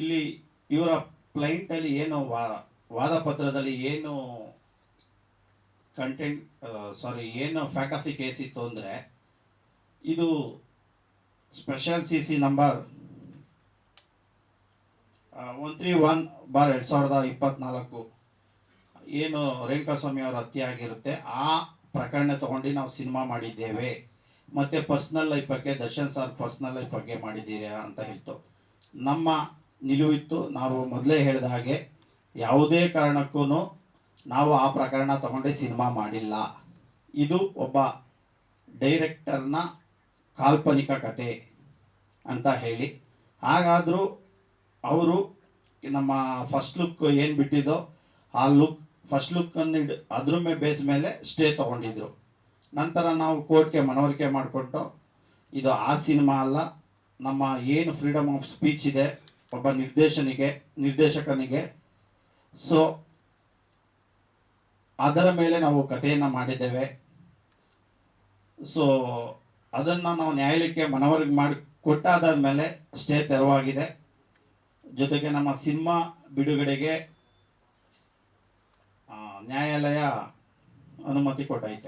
ಇಲ್ಲಿ ಇವರ ಕ್ಲೈಂಟಲ್ಲಿ ಏನು ವಾದ ಪತ್ರದಲ್ಲಿ ಏನು ಕಂಟೆಂಟ್ ಏನು ಫ್ಯಾಕ್ಟ್ ಆಫ್ ದಿ ಕೇಸ್ ಇತ್ತು ಅಂದರೆ, ಇದು ಸ್ಪೆಷಲ್ ಸಿ ಸಿ ನಂಬರ್ 131/2024 ಏನು ರೇಣುಕಾಸ್ವಾಮಿ ಅವರ ಹತ್ಯೆ ಆಗಿರುತ್ತೆ, ಆ ಪ್ರಕರಣ ತಗೊಂಡು ನಾವು ಸಿನಿಮಾ ಮಾಡಿದ್ದೇವೆ. ಮತ್ತು ಪರ್ಸ್ನಲ್ ಲೈಫ್ ಬಗ್ಗೆ ದರ್ಶನ್ ಸರ್ ಪರ್ಸ್ನಲ್ ಲೈಫ್ ಬಗ್ಗೆ ಮಾಡಿದ್ದೀರಾ ಅಂತ ಹೇಳ್ತು. ನಮ್ಮ ನಿಲುವಿತ್ತು, ನಾವು ಮೊದಲೇ ಹೇಳಿದ ಹಾಗೆ ಯಾವುದೇ ಕಾರಣಕ್ಕೂ ನಾವು ಆ ಪ್ರಕರಣ ತಗೊಂಡೇ ಸಿನಿಮಾ ಮಾಡಿಲ್ಲ. ಇದು ಒಬ್ಬ ಡೈರೆಕ್ಟರ್ನ ಕಾಲ್ಪನಿಕ ಕತೆ ಅಂತ ಹೇಳಿ, ಹಾಗಾದರೂ ಅವರು ನಮ್ಮ ಫಸ್ಟ್ ಲುಕ್ ಏನು ಬಿಟ್ಟಿದ್ದೋ ಆ ಫಸ್ಟ್ ಲುಕ್ಕನ್ನು ಅದ್ರ ಬೇಸ್ ಮೇಲೆ ಸ್ಟೇ ತೊಗೊಂಡಿದ್ರು. ನಂತರ ನಾವು ಕೋರ್ಟ್ಗೆ ಮನವರಿಕೆ ಮಾಡಿಕೊಟ್ಟು ಇದು ಆ ಸಿನಿಮಾ ಅಲ್ಲ, ನಮ್ಮ ಏನು ಫ್ರೀಡಮ್ ಆಫ್ ಸ್ಪೀಚ್ ಇದೆ ಒಬ್ಬ ನಿರ್ದೇಶಕನಿಗೆ, ಸೊ ಅದರ ಮೇಲೆ ನಾವು ಕಥೆಯನ್ನು ಮಾಡಿದ್ದೇವೆ. ಸೊ ಅದನ್ನು ನಾವು ನ್ಯಾಯಾಲಯಕ್ಕೆ ಮನವರಿಕೆ ಮಾಡಿ ಕೊಟ್ಟಾದ ಮೇಲೆ ಸ್ಟೇ ತೆರವಾಗಿದೆ. ಜೊತೆಗೆ ನಮ್ಮ ಸಿನಿಮಾ ಬಿಡುಗಡೆಗೆ ನ್ಯಾಯಾಲಯ ಅನುಮತಿ ಕೊಟ್ಟೈತೆ.